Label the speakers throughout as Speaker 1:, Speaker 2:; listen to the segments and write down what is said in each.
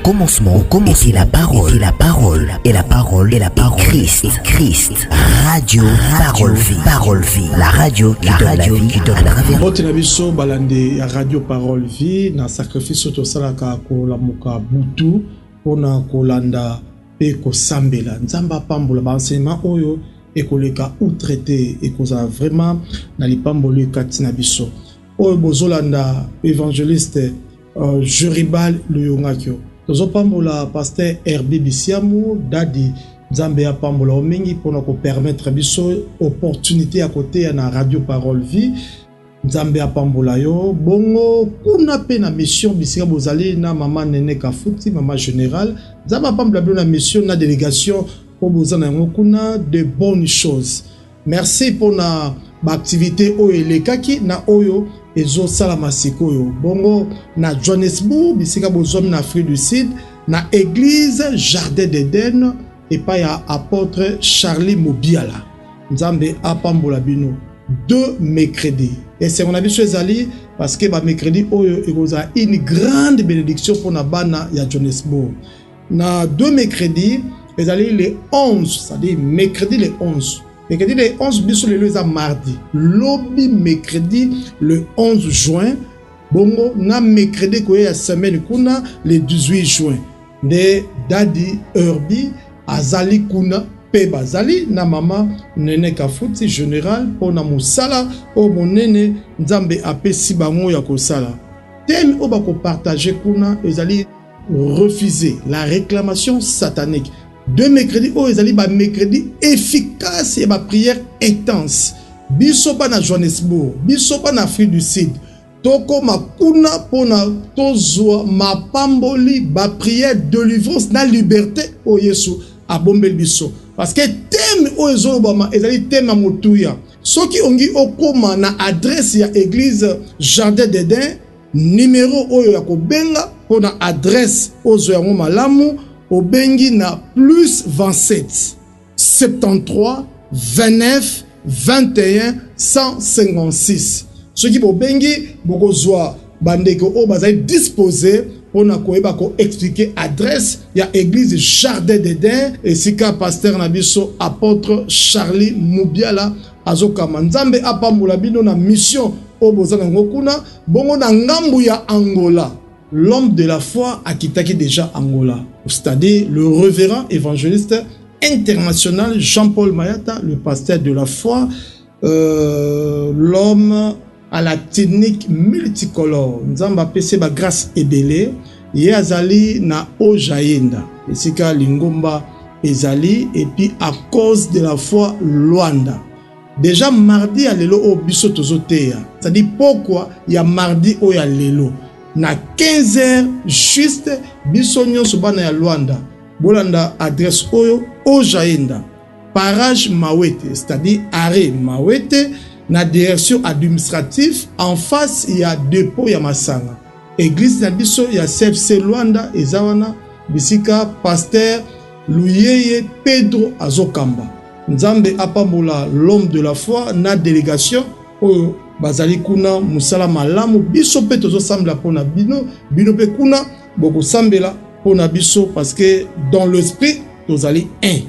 Speaker 1: commencement était la parole, et la parole, Christ. Radio Parole Vie, la radio qui donne la vie.
Speaker 2: Bote na biso balande ya Radio Parole Vie na sacrifice to salaka ko la muka butu pona kolanda pe ko sambela nzamba pambola ba enseignement oyo ekoleka outraité ekoza vraiment na lipambolo kati na biso oyo bozolanda évangéliste Juribal Luyongakyo tozo pambola pasteur Herbi Bisiamu dadi nzambe ya pambola omengi pona ko permettre biso opportunité à côté na Radio Parole Vie nzambe ya pambola yo bongo kuna pe na mission bisika bozali na mama Nene Kafuti mama général nzamba pambola bi na mission na délégation pour bozana yango kuna de bonnes choses merci pour na activité oyo elekaki na oyo ezo sala masikoyo bongo na Johannesburg bisika bozomi na Afrique du Sud na église Jardin d'Éden et pas ya apôtre Charlie Mobiala nzambe apambola bino deux mercredis et c'est mon avis sur ezali parce que ba mercredi oyo ekoza une grande bénédiction pour na bana ya Johannesburg na deux mercredis ezali les 11 c'est-à-dire mercredi les 11 mercredi les 11 biso le leza mardi lobby mercredi le 11 juin bongo na mercredi ko ya semaine kuna le 18 juin de dadi Herbi azali kuna pe bazali na mama Nene Kafuti général pona musala o monene nzambe apesi bango ya kosala thème o bako partager kuna ezali refuser la réclamation satanique de mercredi o ezali ba mercredi efficace et ba prière intense biso pa na Johannesburg biso pa na Afrique du Sud toko makuna pona tozwa mapamboli ba prière de délivrance na liberté o Yesu abombel biso parce que thème o ezolobama ezali thème ya motuya soki ongi okoma na adresse ya église Jardin d'Éden numéro oyo ya kobenga pona adresse ozo yango malamu obengi na plus 27 73 29 21 156 soki bobengi bokozwa bandeko o bazali disposé pona koyeba ko expliquer adresse ya église Jardin d'Éden et sika pasteur na biso apôtre Charlie Mobiala azokama nzambe apambola bino na mission o bozana ngokuna bongo na ngambu ya Angola l'homme de la foi a quitté déjà Angola c'est-à-dire le révérend évangéliste international Jean-Paul Mayata le pasteur de la foi l'homme à la technique multicolore nzamba pese ba grâce ebele ye azali na Ojaenda esika lingomba ezali et puis à cause de la foi Luanda déjà mardi à lelo o biso tozoteya c'est-à-dire pourquoi il y a mardi o ya lelo na 15h juste biso nyonso bana ya Luanda bolanda adresse oyo Ojaenda parage Mawete c'est-à-dire arrêt Mawete na direction administrative en face il y a dépôt ya Masanga église na biso ya CFC Luanda ezawana bisika pasteur Luyeye Pedro Azokamba nzambe apambola l'homme de la foi na délégation oyo bazali kuna musala malamu biso pe tozo sambela pona bino pe kuna boko sambela pona biso parce que dans l'esprit tozali un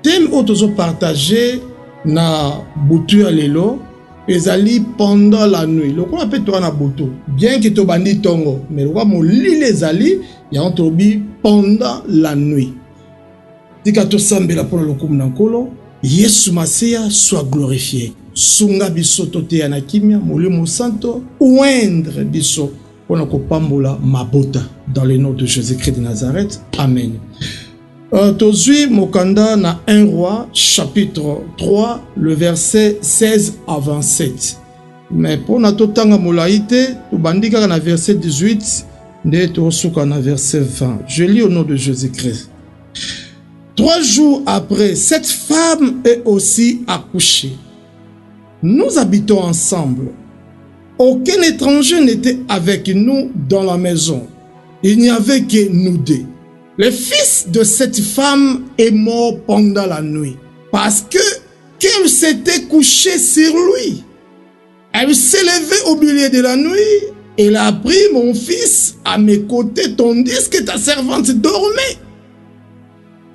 Speaker 2: thème o tozo partager na butu ya lelo ezali pendant la nuit lokola pe to na butu bien que to bandi tongo mais lokola molili ezali ya ontobi pendant la nuit tika to sambela pona lokumu na nkolo Yesu Masia soit glorifié sunga biso toteya na kimia molimo santo oindre biso pona kopambola mabota dans le nom de Jésus-Christ de Nazareth amen. Tozui mokanda na 1 roi chapitre 3 le verset 16 à 27 mais pour na totanga molaite to bandika na verset 18 nde to suka na verset 20 je lis au nom de Jésus-Christ. 3 jours après cette femme est aussi accouchée. Nous habitons ensemble. Aucun étranger n'était avec nous dans la maison. Il n'y avait que nous deux. Le fils de cette femme est mort pendant la nuit parce qu'elle s'était couchée sur lui. Elle s'est levée au milieu de la nuit Elle a pris mon fils à mes côtés tandis que ta servante dormait.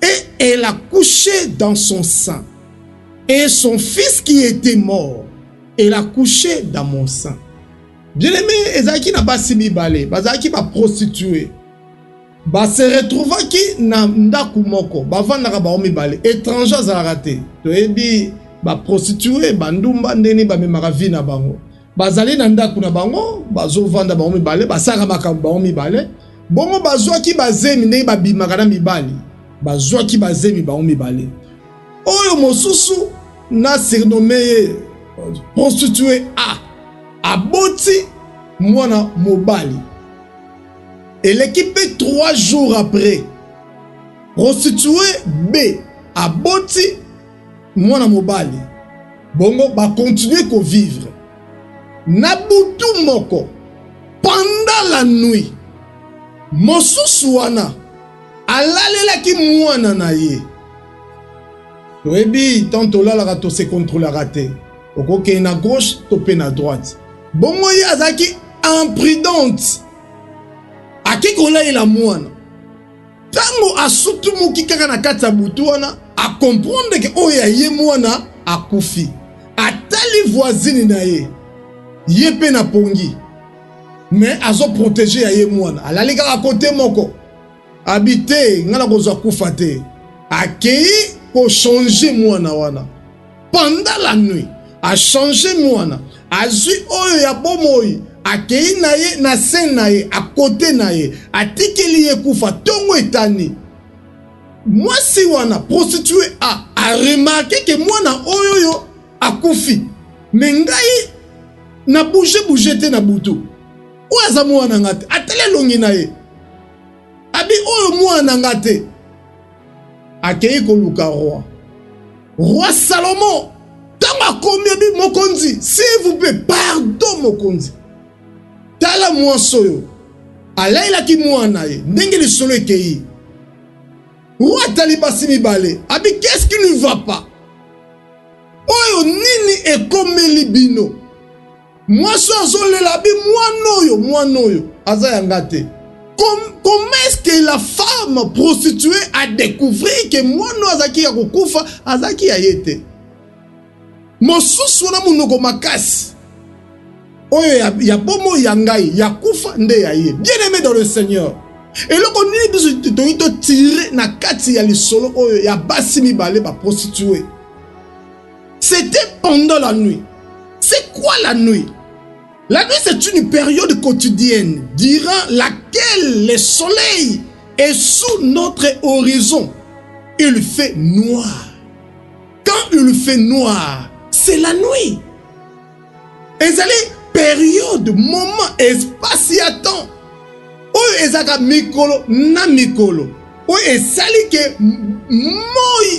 Speaker 2: Et elle a couché dans son sein. Et son fils qui était mort, elle a couché dans mon sein. Bien-aimé, ezaki na basi mibale, bazaki ba prostituée. Ba se retrouva ki na ndaku moko, ba vandaka ba mibale, étranger za raté. To ebi ba prostituée, ba ndumba ndeni ba memaka vie na bango. Bazali na ndaku na bango, bazo vanda ba mibale, basaka makambo ba mibale. Bongo bazwaki bazemi ndenge ba bimaka na mibali. Bazwaki bazemi ba mibale. Oyo mosusu na surnommé prostituée A. Aboti mwana mobali. Et l'équipe 3 jours après, prostituée B. Aboti mwana mobali. Bongo ba continuer ko vivre. Nabutu moko. Pendant la nuit, mosusu wana alalelaki mwana na ye. Toyebi tant olalaka to se contrôlera te. Okoke na gauche to pe na droite. Bongo ye azaki imprudente. Aki kola ila mwana. Tango asutumuki kaka na kati ya butu wana, a comprendre ke oya ye mwana akufi. Atali voisine na ye. Ye pe na pongi. Mais azo protéger ya ye mwana. Alali kaka kote moko. Habité ngala kozwa kufa te. Akei ko changer mwana wana. Pendant la nuit, a changer mwana. Azui oyo ya bomoi. Akei na ye na sen na ye, a côté na ye. Atikeli ye kufa tongo etani. Mwasi wana prostituée a remarqué que mwana oyo yo akufi. Mengai na bouge te na butu. Oaza mwana ngate. Atele longi na ye. Abi oyo mwana ngate. Akei koluka roi. Roi Salomon. Tanga combien bi mokonzi. S'il vous plaît, pardon mokonzi. Tala mwansoyo. Alaila ki mwana ye. Ndenge li solo ekei. Roi talibasi mibale. Abi qu'est-ce qui ne va pas? Oyo nini ekomeli bino. Mwanso azolela bi mwanoyo. Aza yangate. Comment est-ce que la femme prostituée a découvert que mwano azaki ya kukufa, azaki ya yete? Mosusu na munoko makasi. Oyo ya bomo ya ngai, ya kufa nde ya ye. Bien-aimé dans le Seigneur. Et le koni biso to tirer na kati ya lisolo oyo ya basi mibale ba prostituée. C'était pendant la nuit. C'est quoi la nuit? La nuit, c'est une période quotidienne durant laquelle le soleil est sous notre horizon. Il fait noir. Quand il fait noir, c'est la nuit. Et c'est la période, moment, espace et temps. Où ezaka mikolo na mikolo. Où ezali que moi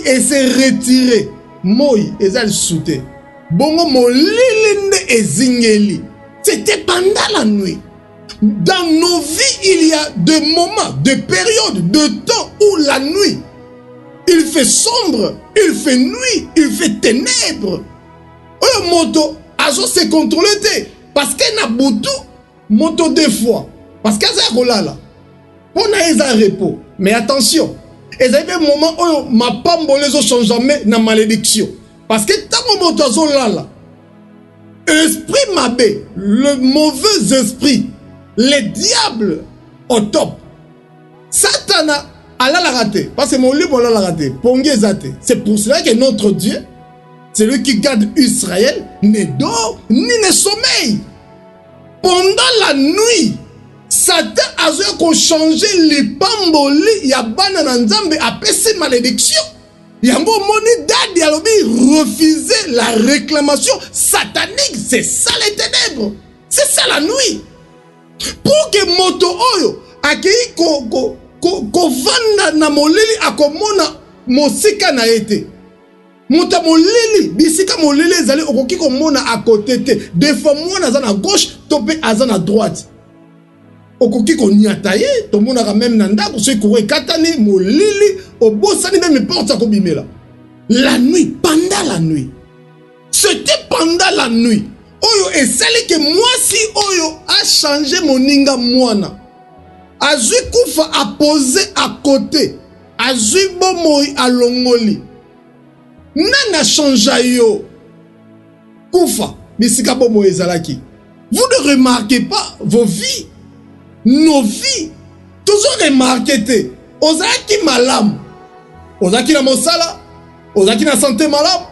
Speaker 2: et s'est retiré. Moi ezali souté. Bongo molilinde ezingeli. C'était pendant la nuit. Dans nos vies, il y a des moments, des périodes, de temps où la nuit, il fait sombre, il fait nuit, il fait ténèbres. Un moto, azo se contrôler. Parce que na butu, moto deux fois. Parce que ça kolala. On a un repos. Mais attention, il y a un moment où ma pambole change jamais na malédiction. Parce que tant que moto azo lala, esprit mabé, le mauvais esprit, les diables au top. Satana a la raté. Parce que mon livre l'a raté. C'est pour cela que notre Dieu, celui qui garde Israël, ne dort ni ne sommeille. Pendant la nuit, Satan a changé les pamboli, yabana nanzambe a passé malédiction. Yango moni dadi alobi refuser la réclamation satanique. C'est ça les ténèbres. C'est ça la nuit. Pour que moto oyo akei ko vanda na molili akomona mosika na ete. Mota molili bisika molili ezali okoki komona à côté te. Des fois mona za na gauche tope aza na droite. Okoki ko niata ye to mona ka même na ndako so ko katani molili obosani même porte sa ko bimela. La nuit, pendant la nuit. C'était pendant la nuit. Oyo esali que moi si oyo a changer moninga mwana. Azui kufa a posé à côté. Azui bomoi a longoli. Nana changea yo. Kufa, bisika bomoi ezalaki. Vous ne remarquez pas vos vies, nos vies. Toujours remarquez. Ozaki malam. Ozaki na mosala. Ozaki na santé malam.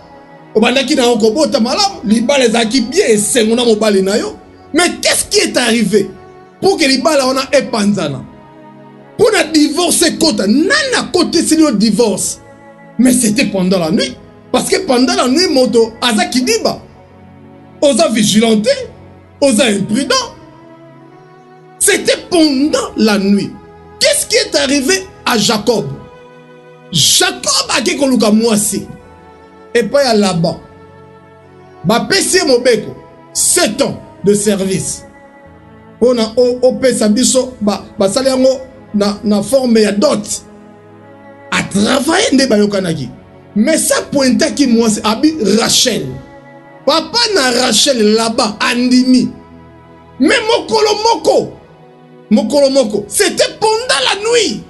Speaker 2: Obandaki na okobota malam. Libala ezaki bien et sengona mobali na yo. Mais qu'est-ce qui est arrivé pour que libala on a épanzana? Pour la divorcer kota. Nana côté c'est le divorce. Mais c'était pendant la nuit. Parce que pendant la nuit, moto azaki diba. Oza vigilanté. Oza imprudent. C'était pendant la nuit. Qu'est-ce qui est arrivé à Jacob? Jacob a dit qu'on mwasi. Et pas à là-bas. Ba pesi mobeko 7 ans de service. On a OP Sabiso ba sali yango na forme ya dot. A travailler nde bayokanaki. Mais ça pointe qui mwasi abi Rachel. Papa na Rachel là-bas andimi. Mais mokolo moko, c'était pendant la nuit.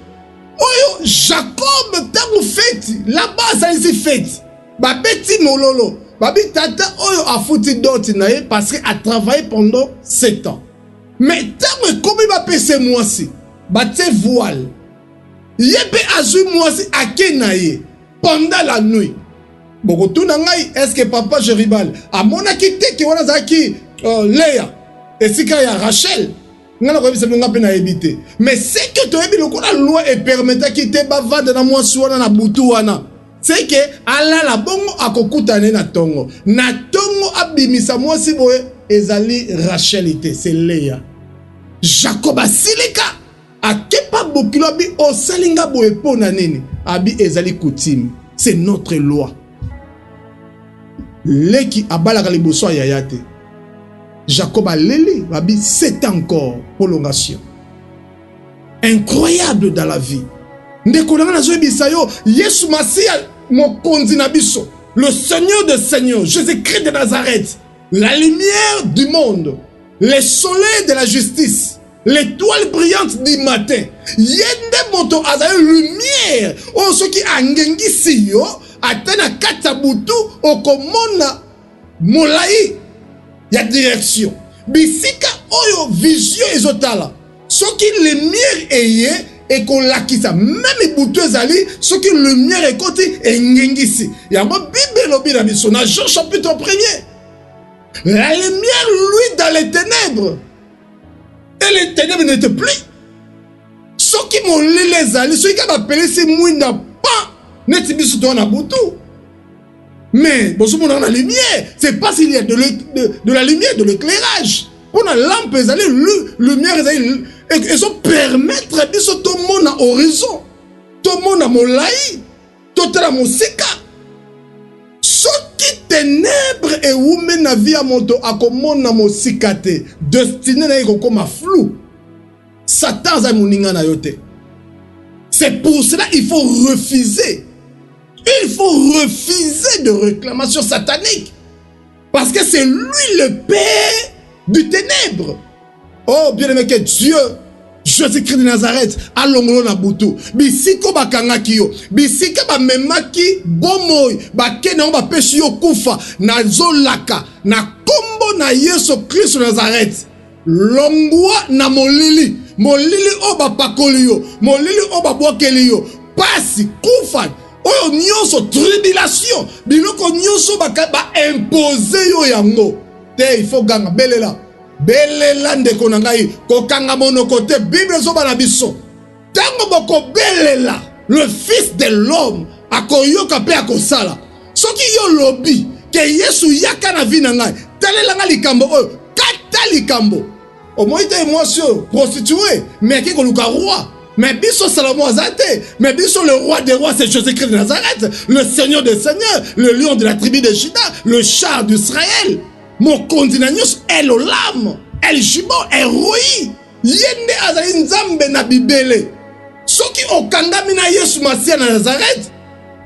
Speaker 2: Oyo Jacob tango fête, là-bas ça ici fête. Ba beti mololo, babi tata oyo a fouti doti na ye parce que a travaillé pendant 7 ans. Mais tango komi ba pese mwasi, ba te voile. Yebe azui mwasi ake na ye pendant la nuit. Boko tuna ngai, est-ce que papa Jeribal a mona kite ki wana zaki Léa et sika ya Rachel? Mais c'est que tu as vu la loi et permettait qu'il te bavade dans moi soit dans la boutouana. C'est que Allah la bongo akokutane na tongo. Na tongo abimisa moi si boye ezali Rachelite, c'est Léa. Jacob asilika akepa bokilo abi osalinga boye pona nini. Abi ezali coutume. C'est notre loi. Leki abalaka liboso ya yate. Jacob a lélé, c'est encore prolongation. Incroyable dans la vie. Le Seigneur des Seigneurs, Jésus-Christ de Nazareth, la lumière du monde, le soleil de la justice, l'étoile brillante du matin. Yende moto azayo lumière. O soki angengi siyo, atena katabutu okomona molai. Il y a direction. Bisika oyo vision ezotala. Ce qui lumière est et qu'on l'a qui ça même bouteuse ali ce qui lumière est côté et ngengisi. Il y a ma Bible lobi na biso na Jean chapitre 1er. La lumière lui dans les ténèbres. Et les ténèbres n'étaient plus. Ce qui m'ont les ali ceux qui m'appelaient c'est mouina pas n'était biso dans la boutou. Mais bon, ce monde a la lumière, c'est pas s'il y a de la lumière, de l'éclairage. On a lampe, lumière, et ça permettre de tout le monde à horizon, tout le monde à molai, tout le monde à mosika. Ce qui ténèbres et où mène la vie à moto à comment na mosikate, destiné na yiko comme flou. Satan za muninga na yote. C'est pour cela il faut refuser. Il faut refuser de réclamation satanique. Parce que c'est lui le père du ténèbre. Oh, bien aimé que Dieu, Jésus-Christ de Nazareth, allongolo na butu. Bisiko bakanga kiyo. Bisika ba memaki bomoy. Ba kena ba peshi yo kufa. Na zolaka. Na kombo na Yesu Christ de Nazareth. Longwa na molili. Molili o ba pakoli yo. Molili o ba bwakeli yo. Pasi, kufa. Oh, nyonso tribulation, biloko nyonso ba imposer yo yango. Te il faut ganga belela. Belela ndeko na ngai ko kanga monoko te Bible zo bana biso. Tango boko belela, le fils de l'homme akoyoka pe akosala. Soki yo lobi ke Yesu yaka na vi na ngai. Talela nga likambo oyo, kata likambo. O moite émotion prostituée, mais ki ko luka roi. Mais biso Salomon Azate, mais biso le roi des rois, c'est Jésus-Christ de Nazareth, le Seigneur des seigneurs, le lion de la tribu de Juda, le char d'Israël. Mon continent est l'âme, est le jubon, est roi. Yende Azali Nzambe na Bibele. Ceux qui ont kangami na Yesu Masia na Nazareth,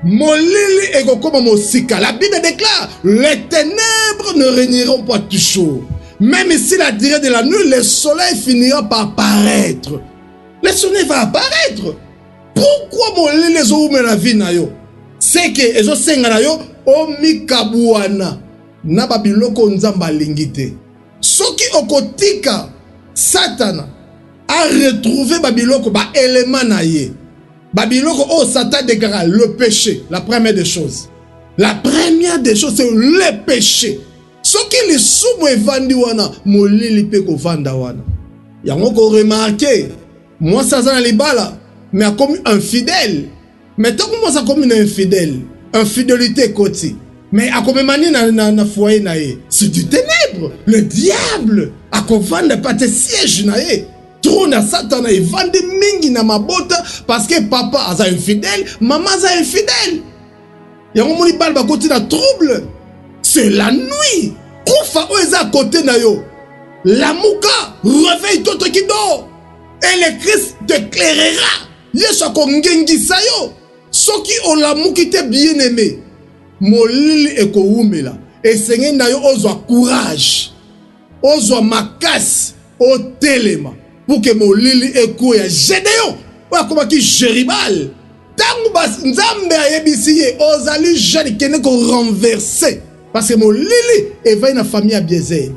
Speaker 2: molili ego koma mosika. La Bible déclare, les ténèbres ne régneront pas toujours. Même si la durée de la nuit, le soleil finira par apparaître. Le soleil va apparaître. Pourquoi molili les hommes la vie na yo? C'est que les senga na yo omikabuana na babiloko nzamba lingite. Soki okotika Satan a retrouvé babiloko ba élément na ye. Babiloko oh Satan déclare le péché, la première des choses. La première des choses c'est le péché. Soki les sumo evandi wana molili pe ko vanda wana. Yango ko remarquer moi ça za na libala mais comme infidèle. Mais tant que moi ça comme une infidèle, infidélité côté. Mais à comme mani na foyer na ye, c'est du ténèbre. Le diable a ko vanda pas te siège na ye. Trop na Satan na vandi mingi na mabota parce que papa a infidèle, maman a infidèle. Yango moni bal ba côté na trouble. C'est la nuit. Kufa oza côté na yo. La mouka réveille tout qui dort. Et le Christ t'éclairera. Yesu kongengi sayo. Soki olamuki te bien aimé. Molili eko umela. Et seigneur na yo ozwa courage. Ozwa makasi o telema pour que molili eko ya Gédéon. Wa koma ki Jéribal. Tangu bas nzambe ayebisi ye ozali jeune kene ko renverser parce que molili eva na famille à Biézer.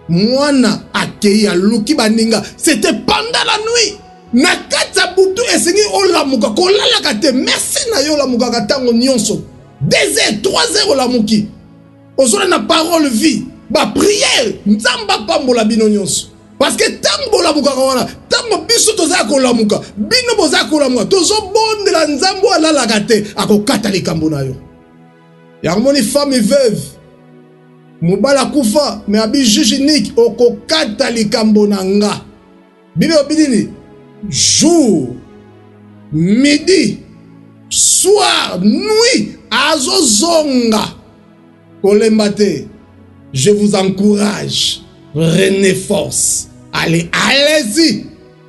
Speaker 2: Mwana akei ya luki baninga c'était pendant la nuit. Nakata butu esengi olamuka kolalaka te merci na yo lamuka katango nyonso 2 heures 3 heures olamuki ozona na parole vie ba prière nzamba pambola bino nyonso parce que tango olamuka wana tango biso toza kolamuka bino boza kolamuka tozo bondela nzambo alalaka te akokata likambo na yo ya moni femme veuve mobala kufa mais abi juge unique okokata likambo na nga bino bidini jour, midi, soir, nuit, azozonga, kolembate, je vous encourage, prenez force, allez-y,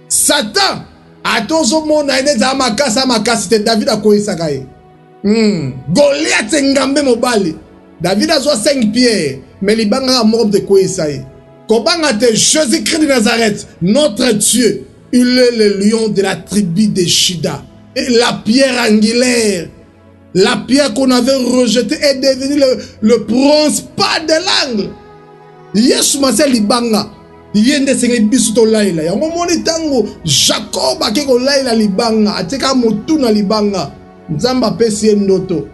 Speaker 2: Satan, atozo mona ene za makasi te David a koisaka ye, Goliath ngambe mobali, David a 5 pierres, mais libanga a mort de koisa ye, kobanga te Jésus-Christ de Nazareth, notre Dieu. Il est le lion de la tribu de Juda. Et la pierre angulaire, la pierre qu'on avait rejetée est devenue le bronze pas de l'angle. Yesu mase libanga. Yende senge bisuto laila. Ya momoni tango Jacob akeko laila libanga. Ateka motuna libanga. Nzamba pesi ndoto.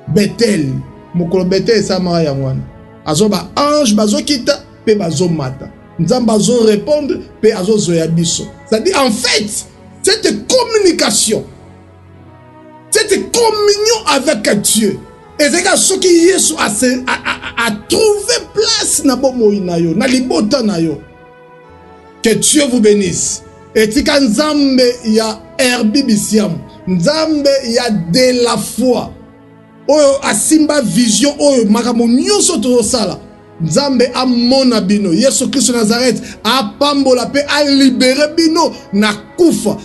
Speaker 2: Bethel. Mokolo Bethel sama ya mwana. Azoba ange bazo kita pe bazo mata. Nzamba zo répondre pe azo zoya biso. C'est-à-dire en fait, cette communication, cette communion avec Dieu, et c'est ce qui Yesu a trouvé place na bomo inayo, na libota na yo. Que Dieu vous bénisse. Et tika nzambe ya herbibisiam, nzambe ya de la foi. Oyo asimba vision oyo makambo nyonso to sala. Nzambe amona bino Yesu Christ Nazareth apambola pe a libéré bino na kufa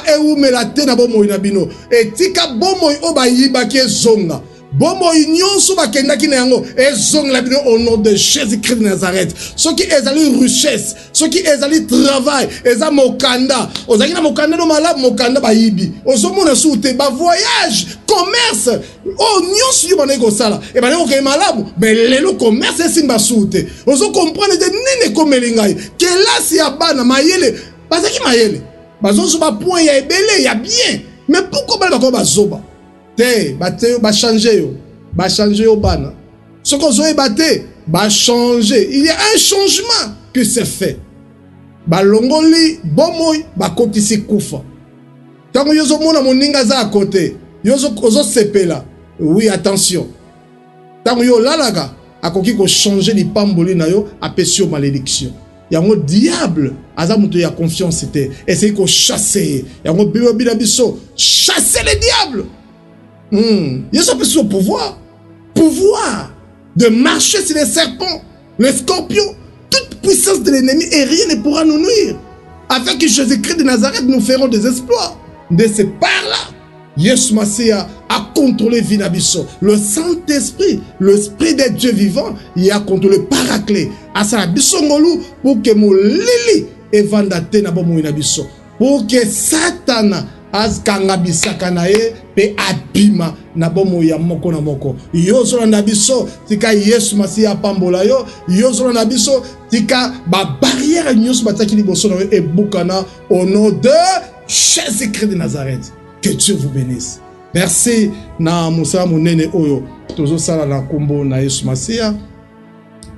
Speaker 2: eumela te na bomo na bino etika bomo oba yibaki ezonga bomo nyonso bakendaki na yango ezonga bino au nom de Jésus-Christ de Nazareth soki ezali richesse soki ezali travail eza mokanda ozaki na mokanda no malamu mokanda bayibi ozomona soute ba voyage commerce oh nyonso yo bana ekosala e bana okei malamu mais lelo commerce esimba soute ozo comprendre de nini komelingai kelasi ya bana mayele bazaki mayele bazozo ba point ya ebele ya bien mais pourquoi bana bako bazoba te bate ba changer yo bana soko zoe bate ba changer il y a un changement que c'est fait ba longoli bomoy ba kotisi kufa tango yozo mona moninga za à côté yozo sepela oui attention tango yo lalaga akoki ko changer li pamboli na yo apesio malédiction yango diable aza muto ya confiance c'était essayer ko chasser yango bila biso chasser le diable Yesu a ce pouvoir de marcher sur les serpents, les scorpions, toute puissance de l'ennemi et rien ne pourra nous nuire. Avec Jésus-Christ de Nazareth, nous ferons des exploits. De ce par-là, Yesu Masia a contrôlé Vinabiso. Le Saint-Esprit, l'Esprit de Dieu vivant, il a contrôlé Paraclet. Asala bisongolu pour que mon lili evandate na bomo inabiso. Pour que Satan azkanga bisaka na ye pe abima na bomo ya moko na moko. Yozo na biso tika Yesu Masia pambola yo. Yozo na biso tika ba barrière nyos bataki liboso na e bukana au nom de Jésus-Christ de Nazareth. Que Dieu vous bénisse. Merci na Moussa Mounene Oyo. Tozo sala na kombo na Yesu Masia.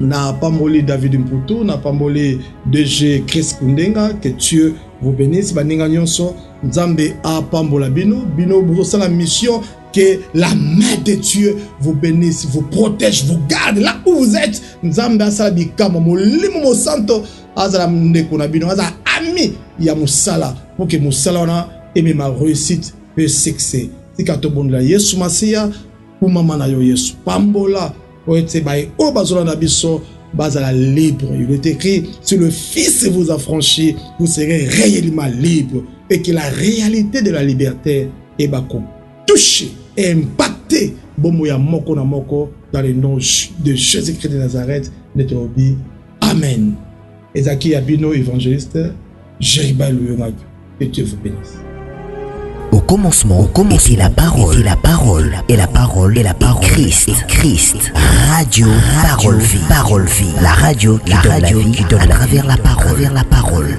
Speaker 2: Na pamboli David Mputu, na pamboli DG Chris Kundenga. Que Dieu vous bénisse. Baninga nyonso. Nzambe a pambola bino. Bino bozo sala mission. Que la main de Dieu vous bénisse, vous protège, vous garde là où vous êtes. Nzambe a sala bikama. Molimo mo santo. Azala mndeko na bino. Azala ami ya musala. Pour que musala wana aimé ma réussite et succès. Si kato bon la Yesu Masia pour maman na yo Yesu pambola o ete bay o bazola na biso bazala libre. Il est écrit si le Fils vous affranchit, vous serez réellement libre et que la réalité de la liberté est bako touché et impacté bomo ya moko na moko dans le nom de Jésus-Christ de Nazareth. Amen. Ezaki Abino évangéliste Jeriba Louyonak. Que Dieu vous bénisse.
Speaker 1: Au commencement, était la parole, et la parole, Christ. Radio, parole vie, la radio qui donne la vie à travers la parole.